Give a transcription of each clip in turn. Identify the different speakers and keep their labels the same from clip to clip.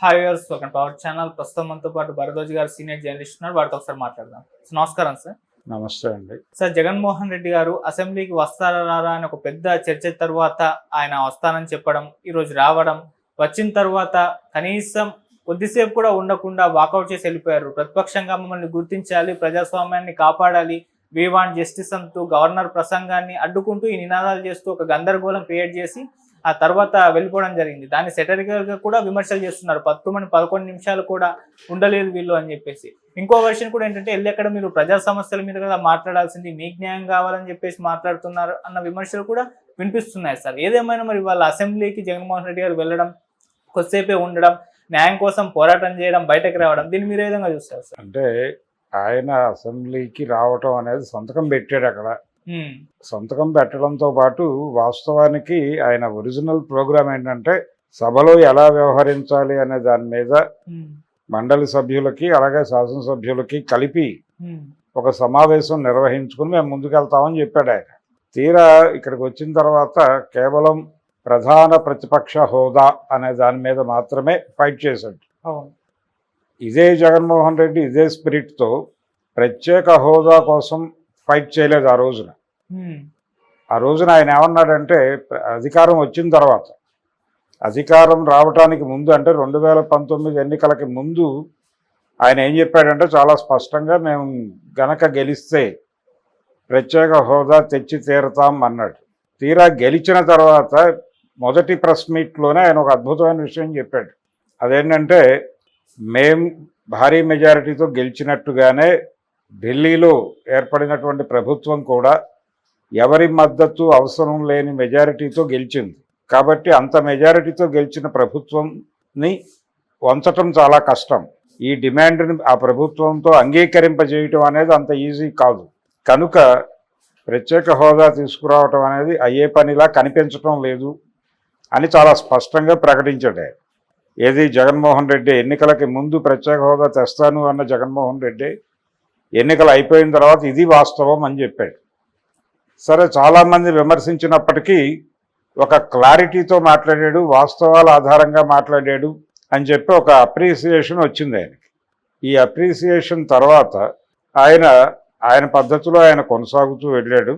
Speaker 1: Hi viewers, welcome to our channel. ప్రస్తుతం మనతో పాటు భరద్వాజ్ గారు సీనియర్ జర్నలిస్ట్ ఉన్నారు. వారితో ఒకసారి మాట్లాడదాం. నమస్కారం సార్.
Speaker 2: నమస్తే అండి.
Speaker 1: సార్, జగన్మోహన్ రెడ్డి గారు అసెంబ్లీకి వస్తారా రారా అని ఒక పెద్ద చర్చ తర్వాత ఆయన వస్తానని చెప్పడం, ఈరోజు రావడం, వచ్చిన తర్వాత కనీసం కొద్దిసేపు కూడా ఉండకుండా వాకౌట్ చేసి వెళ్ళిపోయారు. ప్రతిపక్షంగా మమ్మల్ని గుర్తించాలి, ప్రజాస్వామ్యాన్ని కాపాడాలి, వీ వాంట్ జస్టిస్ అంటూ గవర్నర్ ప్రసంగాన్ని అడ్డుకుంటూ ఈ నినాదాలు చేస్తూ ఒక గందరగోళం క్రియేట్ చేసి ఆ తర్వాత వెళ్ళిపోవడం జరిగింది. దాన్ని సెటరికల్ గా కూడా విమర్శలు చేస్తున్నారు. 11 నిమిషాలు కూడా ఉండలేదు వీళ్ళు అని చెప్పేసి. ఇంకో వర్షన్ కూడా ఏంటంటే, ఎక్కడ మీరు ప్రజా సమస్యల మీద కదా మాట్లాడాల్సింది, మీకు న్యాయం కావాలని చెప్పేసి మాట్లాడుతున్నారు అన్న విమర్శలు కూడా వినిపిస్తున్నాయి సార్. ఏదేమైనా మరి వాళ్ళ అసెంబ్లీకి జగన్మోహన్ రెడ్డి గారు వెళ్ళడం, కొద్దిసేపే ఉండడం, న్యాయం కోసం పోరాటం చేయడం, బయటకు రావడం, దీన్ని మీరు ఏ విధంగా చూస్తారు సార్?
Speaker 2: అంటే ఆయన అసెంబ్లీకి రావటం అనేది సంతకం పెట్టాడు. అక్కడ సంతకం పెట్టడంతో పాటు వాస్తవానికి ఆయన ఒరిజినల్ ప్రోగ్రామ్ ఏంటంటే సభలో ఎలా వ్యవహరించాలి అనే దాని మీద మండలి సభ్యులకి అలాగే శాసనసభ్యులకి కలిపి ఒక సమావేశం నిర్వహించుకుని మేము ముందుకెళ్తామని చెప్పాడు ఆయన. తీరా ఇక్కడికి వచ్చిన తర్వాత కేవలం ప్రధాన ప్రతిపక్ష హోదా అనే దాని మీద మాత్రమే ఫైట్ చేశాడు. ఇదే జగన్మోహన్ రెడ్డి ఇదే స్పిరిట్తో ప్రత్యేక హోదా కోసం ఫైట్ చేయలేదు ఆ రోజున ఆయన ఏమన్నాడంటే, అధికారం వచ్చిన తర్వాత, అధికారం రావడానికి ముందు అంటే 2019 ఎన్నికలకి ముందు ఆయన ఏం చెప్పాడంటే చాలా స్పష్టంగా, మేము గనక గెలిస్తే ప్రత్యేక హోదా తెచ్చి తీరుతాం అన్నాడు. తీరా గెలిచిన తర్వాత మొదటి ప్రెస్ మీట్లోనే ఆయన ఒక అద్భుతమైన విషయం చెప్పాడు. అదేంటంటే, మేం భారీ మెజారిటీతో గెలిచినట్టుగానే ఢిల్లీలో ఏర్పడినటువంటి ప్రభుత్వం కూడా ఎవరి మద్దతు అవసరం లేని మెజారిటీతో గెలిచింది. కాబట్టి అంత మెజారిటీతో గెలిచిన ప్రభుత్వంని వంచటం చాలా కష్టం. ఈ డిమాండ్ని ఆ ప్రభుత్వంతో అంగీకరింపజేయటం అనేది అంత ఈజీ కాదు. కనుక ప్రత్యేక హోదా తీసుకురావటం అనేది అయ్యే పనిలా కనిపించటం లేదు అని చాలా స్పష్టంగా ప్రకటించాడు. ఏది జగన్మోహన్ రెడ్డి ఎన్నికలకి ముందు ప్రత్యేక హోదా తెస్తాను అన్న జగన్మోహన్ రెడ్డి ఎన్నికలు అయిపోయిన తర్వాత ఇది వాస్తవం అని చెప్పాడు. సరే, చాలామంది విమర్శించినప్పటికీ ఒక క్లారిటీతో మాట్లాడాడు, వాస్తవాల ఆధారంగా మాట్లాడాడు అని చెప్పి ఒక అప్రిసియేషన్ వచ్చింది ఆయనకి. ఈ అప్రిసియేషన్ తర్వాత ఆయన పద్ధతిలో ఆయన కొనసాగుతూ వెళ్ళాడు.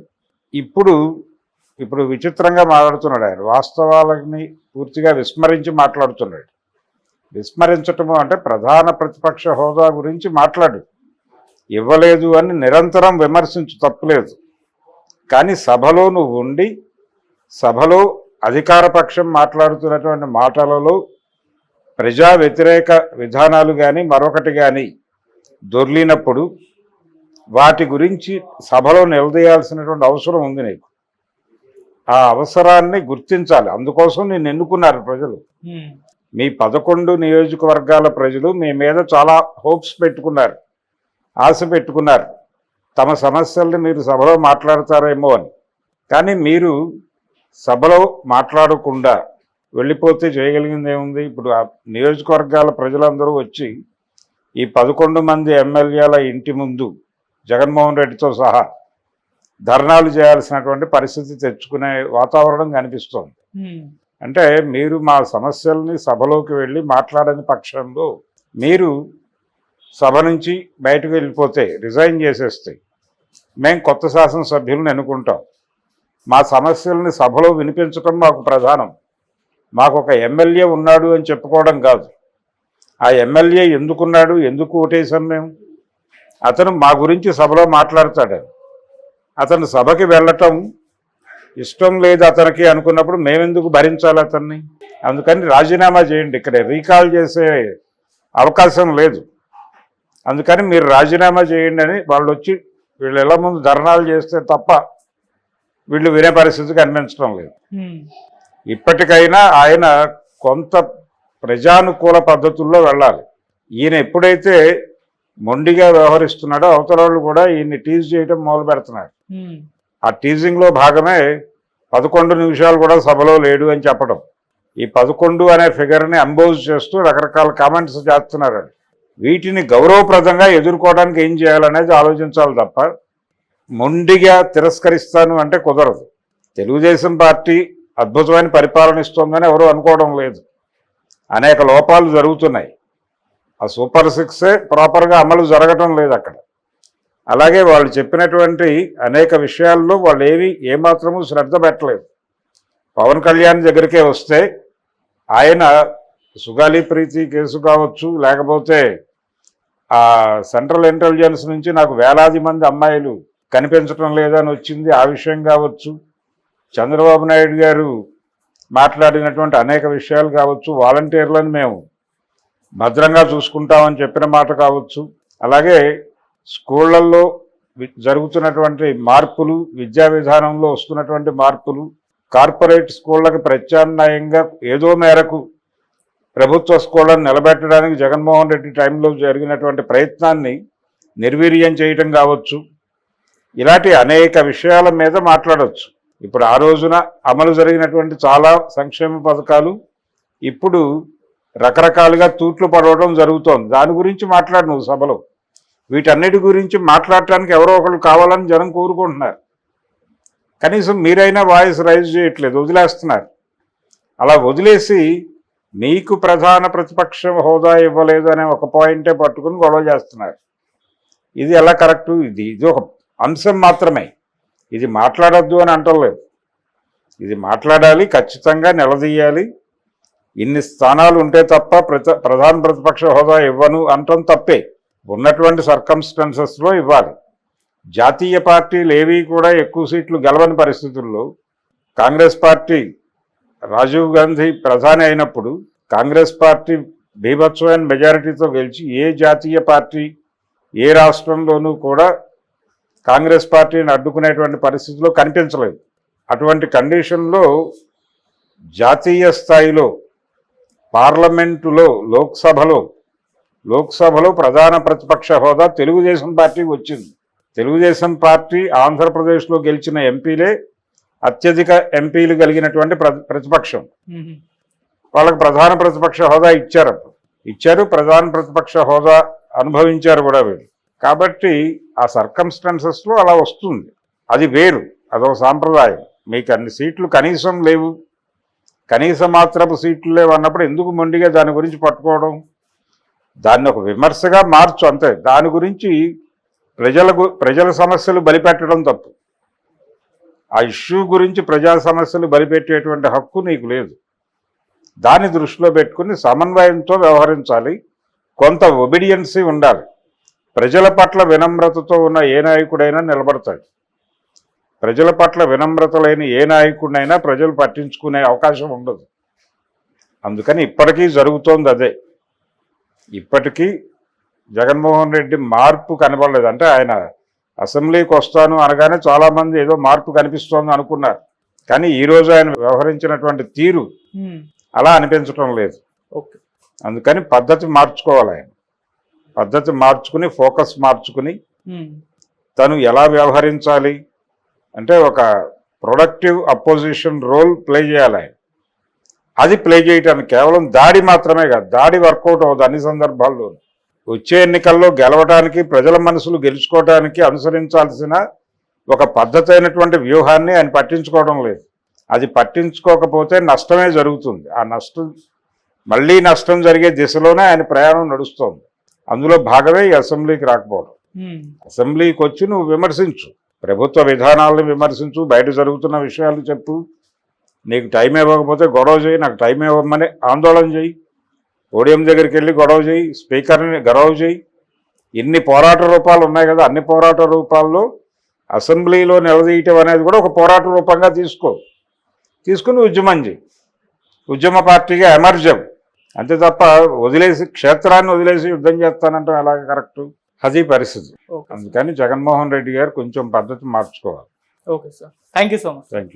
Speaker 2: ఇప్పుడు విచిత్రంగా మాట్లాడుతున్నాడు. ఆయన వాస్తవాలని పూర్తిగా విస్మరించి మాట్లాడుతున్నాడు. విస్మరించటము అంటే ప్రధాన ప్రతిపక్ష హోదా గురించి మాట్లాడు, ఇవ్వలేదు అని నిరంతరం విమర్శించు, తప్పులేదు. కానీ సభలో నువ్వు ఉండి సభలో అధికారపక్షం మాట్లాడుతున్నటువంటి మాటలలో ప్రజా వ్యతిరేక విధానాలు కానీ మరొకటి కానీ దొర్లినప్పుడు వాటి గురించి సభలో నిలదీయాల్సినటువంటి అవసరం ఉంది నీకు. ఆ అవసరాన్ని గుర్తించాలి. అందుకోసం నేను ఎన్నుకున్నారు ప్రజలు. మీ 11 నియోజకవర్గాల ప్రజలు మీ మీద చాలా హోప్స్ పెట్టుకున్నారు, ఆశ పెట్టుకున్నారు, తమ సమస్యల్ని మీరు సభలో మాట్లాడతారేమో అని. కానీ మీరు సభలో మాట్లాడకుండా వెళ్ళిపోతే చేయగలిగింది ఏముంది? ఇప్పుడు ఆ నియోజకవర్గాల ప్రజలందరూ వచ్చి ఈ 11 మంది ఎమ్మెల్యేల ఇంటి ముందు జగన్మోహన్ రెడ్డితో సహా ధర్నాలు చేయాల్సినటువంటి పరిస్థితి తెచ్చుకునే వాతావరణం కనిపిస్తోంది. అంటే మీరు మా సమస్యల్ని సభలోకి వెళ్ళి మాట్లాడని పక్షంలో మీరు సభ నుంచి బయటకు వెళ్ళిపోతే, రిజైన్ చేసేస్తే మేము కొత్త శాసనసభ్యులను ఎన్నుకుంటాం. మా సమస్యల్ని సభలో వినిపించడం మాకు ప్రధానం. మాకు ఒక ఎమ్మెల్యే ఉన్నాడు అని చెప్పుకోవడం కాదు. ఆ ఎమ్మెల్యే ఎందుకున్నాడు, ఎందుకు ఓటేసాం మేము, అతను మా గురించి సభలో మాట్లాడతాడు. అతను సభకి వెళ్ళటం ఇష్టం లేదు అతనికి అనుకున్నప్పుడు మేమెందుకు భరించాలి అతన్ని? అందుకని రాజీనామా చేయండి. ఇక్కడ రీకాల్ చేసే అవకాశం లేదు. అందుకని మీరు రాజీనామా చేయండి అని వాళ్ళు వచ్చి వీళ్ళు ఎలా ముందు ధర్నాలు చేస్తే తప్ప వీళ్ళు వినే పరిస్థితి కనిపించడం లేదు. ఇప్పటికైనా ఆయన కొంత ప్రజానుకూల పద్ధతుల్లో వెళ్ళాలి. ఈయన ఎప్పుడైతే మొండిగా వ్యవహరిస్తున్నాడో అవతల వాళ్ళు కూడా ఈయన్ని టీజ్ చేయడం మొదలు పెడుతున్నారు. ఆ టీజింగ్లో భాగమే 11 నిమిషాలు కూడా సభలో లేడు అని చెప్పడం. ఈ 11 అనే ఫిగర్ని అంబోజ్ చేస్తూ రకరకాల కామెంట్స్ చేస్తున్నారు. వీటిని గౌరవప్రదంగా ఎదుర్కోవడానికి ఏం చేయాలనేది ఆలోచించాలి తప్ప మొండిగా తిరస్కరిస్తాను అంటే కుదరదు. తెలుగుదేశం పార్టీ అద్భుతమైన పరిపాలన ఇస్తోందని ఎవరు అనుకోవడం లేదు. అనేక లోపాలు జరుగుతున్నాయి. ఆ సూపర్ 6 ప్రాపర్గా అమలు జరగటం లేదు అక్కడ. అలాగే వాళ్ళు చెప్పినటువంటి అనేక విషయాల్లో వాళ్ళు ఏమాత్రము శ్రద్ధ పెట్టలేదు. పవన్ కళ్యాణ్ దగ్గరికే వస్తే ఆయన సుగాలి ప్రీతి కేసు కావచ్చు, లేకపోతే ఆ సెంట్రల్ ఇంటెలిజెన్స్ నుంచి నాకు వేలాది మంది అమ్మాయిలు కనిపించడం లేదని వచ్చింది, ఆ విషయం కావచ్చు, చంద్రబాబు నాయుడు గారు మాట్లాడినటువంటి అనేక విషయాలు కావచ్చు, వాలంటీర్లను మేము భద్రంగా చూసుకుంటామని చెప్పిన మాట కావచ్చు, అలాగే స్కూళ్ళల్లో జరుగుతున్నటువంటి మార్పులు, విద్యా విధానంలో వస్తున్నటువంటి మార్పులు, కార్పొరేట్ స్కూళ్ళకి ప్రత్యామ్నాయంగా ఏదో మేరకు ప్రభుత్వ స్కూళ్ళను నిలబెట్టడానికి జగన్మోహన్ రెడ్డి టైంలో జరిగినటువంటి ప్రయత్నాన్ని నిర్వీర్యం చేయటం కావచ్చు, ఇలాంటి అనేక విషయాల మీద మాట్లాడవచ్చు. ఇప్పుడు ఆ రోజున అమలు జరిగినటువంటి చాలా సంక్షేమ పథకాలు ఇప్పుడు రకరకాలుగా తూట్లు పడవడం జరుగుతోంది. దాని గురించి మాట్లాడు నువ్వు సభలో. వీటన్నిటి గురించి మాట్లాడటానికి ఎవరో ఒకరు కావాలని జనం కోరుకుంటున్నారు. కనీసం మీరైనా వాయిస్ రైజ్ చేయట్లేదు, వదిలేస్తున్నారు. అలా వదిలేసి మీకు ప్రధాన ప్రతిపక్ష హోదా ఇవ్వలేదు అనే ఒక పాయింటే పట్టుకుని గొడవ చేస్తున్నారు. ఇది ఎలా కరెక్టు? ఇది ఒక అంశం మాత్రమే. ఇది మాట్లాడొద్దు అని అంటలేదు. ఇది మాట్లాడాలి, ఖచ్చితంగా నిలదీయాలి. ఇన్ని స్థానాలు ఉంటే తప్ప ప్రధాన ప్రతిపక్ష హోదా ఇవ్వను అంటం తప్పే. ఉన్నటువంటి సర్కమ్స్టెన్సెస్లో ఇవ్వాలి. జాతీయ పార్టీలు ఏవి కూడా ఎక్కువ సీట్లు గెలవని పరిస్థితుల్లో కాంగ్రెస్ పార్టీ రాజీవ్ గాంధీ ప్రధాని అయినప్పుడు కాంగ్రెస్ పార్టీ బీభత్సమైన మెజారిటీతో గెలిచి ఏ జాతీయ పార్టీ ఏ రాష్ట్రంలోనూ కూడా కాంగ్రెస్ పార్టీని అడ్డుకునేటువంటి పరిస్థితిలో కనిపించలేదు. అటువంటి కండిషన్లో జాతీయ స్థాయిలో పార్లమెంటులో లోక్సభలో ప్రధాన ప్రతిపక్ష హోదా తెలుగుదేశం పార్టీకి వచ్చింది. తెలుగుదేశం పార్టీ ఆంధ్రప్రదేశ్లో గెలిచిన ఎంపీలే అత్యధిక ఎంపీలు కలిగినటువంటి ప్రతిపక్షం. వాళ్ళకి ప్రధాన ప్రతిపక్ష హోదా ఇచ్చారు. ప్రధాన ప్రతిపక్ష హోదా అనుభవించారు కూడా వీళ్ళు. కాబట్టి ఆ సర్కమ్స్టెన్సెస్లో అలా వస్తుంది. అది వేరు, అదొక సాంప్రదాయం. మీకు అన్ని సీట్లు కనీసం లేవు, కనీసం మాత్రపు సీట్లు లేవు అన్నప్పుడు ఎందుకు మొండిగా దాని గురించి పట్టుకోవడం? దాన్ని ఒక విమర్శగా మార్చు అంతే. దాని గురించి ప్రజల సమస్యలు బలిపెట్టడం తప్పు. ఆ ఇష్యూ గురించి ప్రజా సమస్యలు బలిపెట్టేటువంటి హక్కు నీకు లేదు. దాన్ని దృష్టిలో పెట్టుకుని సమన్వయంతో వ్యవహరించాలి. కొంత ఒబీడియన్సీ ఉండాలి. ప్రజల పట్ల వినమ్రతతో ఉన్న ఏ నాయకుడైనా నిలబడతాడు. ప్రజల పట్ల వినమ్రత లేని ఏ నాయకుడినైనా ప్రజలు పట్టించుకునే అవకాశం ఉండదు. అందుకని ఇప్పటికీ జరుగుతోంది అదే. ఇప్పటికీ జగన్మోహన్ రెడ్డి మార్పు కనబడలేదు. అంటే ఆయన అసెంబ్లీకి వస్తాను అనగానే చాలామంది ఏదో మార్పు కనిపిస్తోంది అనుకున్నారు. కానీ ఈరోజు ఆయన వ్యవహరించినటువంటి తీరు అలా అనిపించడం లేదు. అందుకని పద్ధతి మార్చుకోవాలి. ఆయన పద్ధతి మార్చుకుని, ఫోకస్ మార్చుకుని తను ఎలా వ్యవహరించాలి అంటే ఒక ప్రొడక్టివ్ అపోజిషన్ రోల్ ప్లే చేయాలి ఆయన. అది ప్లే చేయటానికి కేవలం దాడి మాత్రమే కాదు, దాడి వర్కౌట్ అవ్వదు అన్ని సందర్భాల్లో. వచ్చే ఎన్నికల్లో గెలవడానికి, ప్రజల మనసులు గెలుచుకోవడానికి అనుసరించాల్సిన ఒక పద్ధతి అయినటువంటి వ్యూహాన్ని ఆయన పట్టించుకోవడం లేదు. అది పట్టించుకోకపోతే నష్టమే జరుగుతుంది. ఆ మళ్ళీ నష్టం జరిగే దిశలోనే ఆయన ప్రయాణం నడుస్తోంది. అందులో భాగమే ఈ అసెంబ్లీకి రాకపోవడం. అసెంబ్లీకి వచ్చి నువ్వు విమర్శించు, ప్రభుత్వ విధానాలను విమర్శించు, బయట జరుగుతున్న విషయాలు చెప్పు. నీకు టైం ఇవ్వకపోతే గొడవ చేయి, నాకు టైం ఇవ్వమని ఆందోళన చేయి, పోడియం దగ్గరికి వెళ్ళి గొడవ చేయి, స్పీకర్ని గొడవ చేయి. ఇన్ని పోరాట రూపాలు ఉన్నాయి కదా, అన్ని పోరాట రూపాల్లో అసెంబ్లీలో నిలదీయటం అనేది కూడా ఒక పోరాట రూపంగా తీసుకుని ఉద్యమం చేయి. ఉద్యమ పార్టీగా ఎమర్జం. అంతే తప్ప క్షేత్రాన్ని వదిలేసి యుద్ధం చేస్తానంటే ఎలాగ కరెక్టు? అది పరిస్థితి. అందుకని జగన్మోహన్ రెడ్డి గారు కొంచెం పద్ధతి మార్చుకోవాలి.
Speaker 1: Okay sir, thank you so much.
Speaker 2: Thank you.